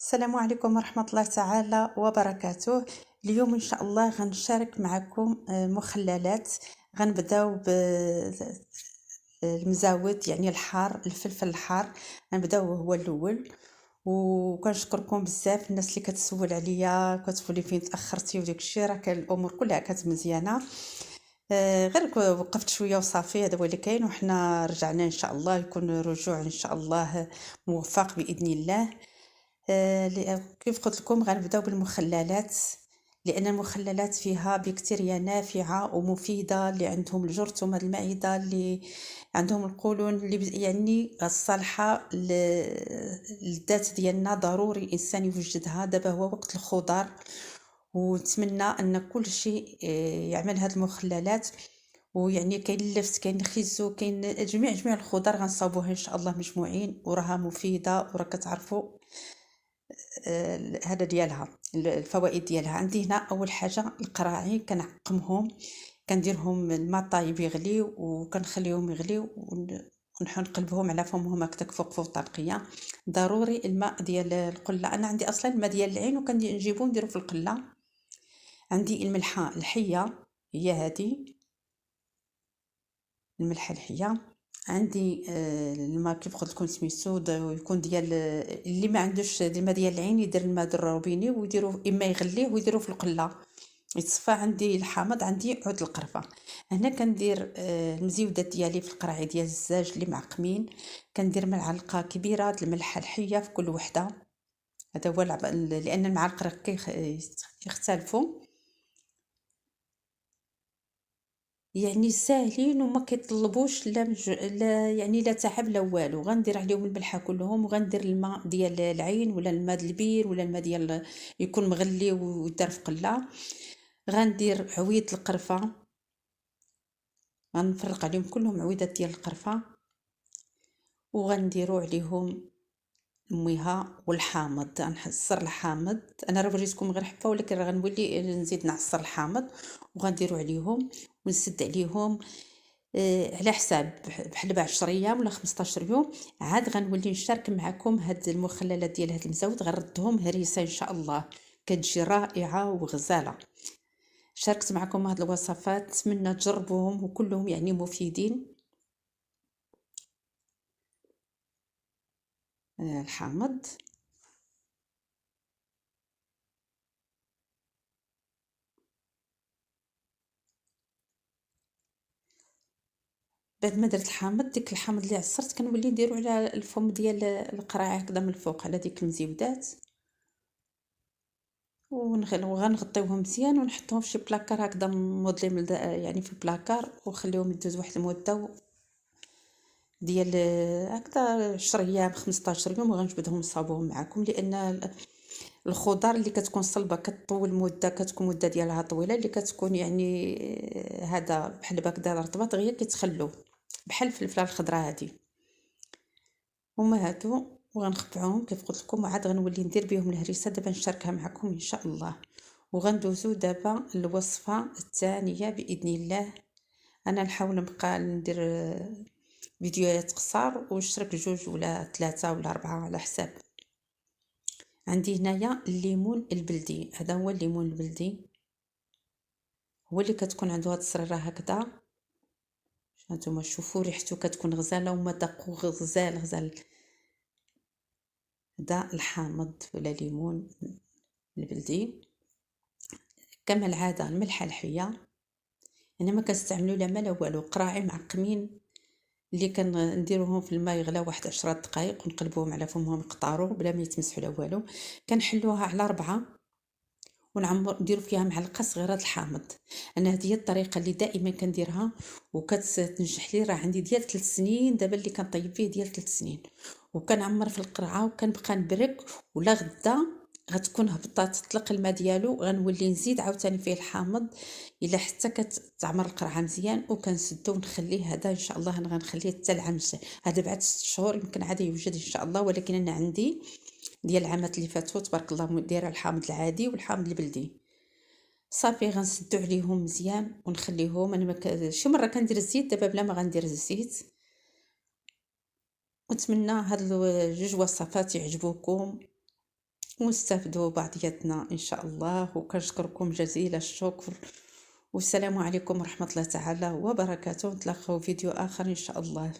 السلام عليكم ورحمة الله تعالى وبركاته. اليوم إن شاء الله غنشارك معكم مخللات. غنبداو بالمزاود، يعني الحار، الفلفل الحار. غنبداو هو الأول، وكنشكركم بزاف الناس اللي كتسول عليا كتقولي فين تأخرتي وداك الشيء. راه كان الأمور كلها كانت مزيانة. غير وقفت شوية وصافي، هذا هو اللي كاين، وحنا رجعنا إن شاء الله، يكون رجوع إن شاء الله موفق بإذن الله. كيف قلت لكم غنبداو بالمخللات، لان المخللات فيها بكتيريا نافعه ومفيده اللي عندهم الجرثومه المعده، اللي عندهم القولون، اللي يعني الصالحه للذات ديالنا. ضروري الانسان يوجدها. دابا هو وقت الخضر، ونتمنى ان كل شيء يعمل هاد المخللات. ويعني كاين اللفت، كاين الخيزو، كاين جميع الخضر غنصاوبوها ان شاء الله مجموعين، وراها مفيده، وراه كتعرفوا هذا ديالها، الفوائد ديالها. عندي هنا اول حاجه القراعي، كنعقمهم، كنديرهم الماء طايب يغلي، وكنخليهم يغليو، ونقلبهم على فمهم هكذاك فوق الطرقيه. ضروري الماء ديال القله. انا عندي اصلا الماء ديال العين، وكنجيبو نديرو في القله. عندي الملحه الحيه، هي هذه الملحه الحيه. عندي الماء كيف قلت لكم سميتو، يكون ديال اللي ما عندوش الماء ديال العين يدير الماء د الروبيني، ويديروه اما يغليه ويديروه في القله يتصفى. عندي الحامض، عندي عود القرفه. هنا كندير المزيودات ديالي في القرعي ديال الزاج اللي معقمين. كندير معلقه كبيره د الملحه الحيه في كل وحده. هذا هو لان المعالق راه يختلفوا، يعني ساهلين وما كيطلبوش لا يعني لا تعب لا والو. غندير عليهم الملحه كلهم، وغندير الماء ديال العين ولا الماء ديال البير ولا الماء ديال يكون مغلي ويدار في قله. غندير عويد القرفه، غنفرق عليهم كلهم عويدات ديال القرفه، وغنديروا عليهم الميها والحامض. غنعصر الحامض، انا راه وريتكم غير حبه، ولكن راه غنولي نزيد نعصر الحامض وغنديروا عليهم ونسد عليهم على حساب، بحال 10 ايام ولا 15 يوم. عاد غنولي نشارك معكم هاد المخللات ديال هاد المزود، غنردهم هريسه ان شاء الله، كتجي رائعه وغزاله. شاركت معكم هاد الوصفات، نتمنى تجربوهم وكلهم يعني مفيدين. الحامض، بعد ما درت الحامض، ديك الحامض اللي عصرت كنولي نديرو على الفم ديال القراع هكذا من الفوق على ديك المزيودات، وغنغطيوهم مزيان ونحطهم في شي بلاكار هكذا مظلم، يعني في البلاكار، وخليهم يدوز واحد المده ديال هكذا 10 ايام 15 يوم، وغنجبدهم نصاوبهم معكم. لان الخضر اللي كتكون صلبه كطول مده، كتكون مده ديالها طويله، اللي كتكون يعني هذا بحال هكذا رطبه دغيا كيتخلو، بحال الفلفله الخضراء هذه. هما هادو، وغنخبعوهم كيف قلت لكم، وعاد غنولي ندير بهم الهريسه دابا نشاركها معكم ان شاء الله. وغندوزو دابا الوصفه الثانيه باذن الله. انا نحاول نبقى ندير فيديوهات قصار، ونشترك 2 ولا 3 ولا 4 على حساب. عندي هنايا الليمون البلدي، هذا هو الليمون البلدي، هو اللي كتكون عنده هاد الصريره هكذا. هانتوما شوفوا ريحته كتكون غزاله، ومذاقو غزال. هذا الحامض ولا ليمون البلدي. كما العاده الملحه الحيه، انا ما كنستعملو لا ما لا والو، قراعي معقمين اللي كنديروهم في الماء يغلى واحد 10 دقائق، ونقلبوهم على فمهم يقطروا بلا ما يتمسحوا لا والو. كنحلوها على 4، نديرو فيها معلقه صغيره د الحامض. انا هذه هي الطريقه اللي دائما كنديرها، وكتنجح لي. راه عندي ديال 3 سنين دابا اللي كنطيب فيه، ديال 3 سنين، وكنعمر في القرعه وكنبقى نبرك. ولا غدا غتكون هبطات تطلق الماء ديالو، غنولي نزيد عاوتاني فيه الحامض الا حتى كتعمر القرعه مزيان، وكنسدو ونخليه. هذا ان شاء الله انا غنخليه حتى العام هذا بعد 6 شهور يمكن عاد يوجد ان شاء الله. ولكن انا عندي ديال العامات اللي فاتوا تبارك الله دايره الحامض العادي والحامض البلدي. صافي غنسدو عليهم مزيان ونخليهم. انا شي مره كندير الزيت، دابا بلا ما غندير الزيت. ونتمنى هاد 2 وصفات يعجبوكم، ونستافدوا بعضياتنا ان شاء الله. وكنشكركم جزيل الشكر، والسلام عليكم ورحمة الله تعالى وبركاته. نتلاقاو فيديو اخر ان شاء الله.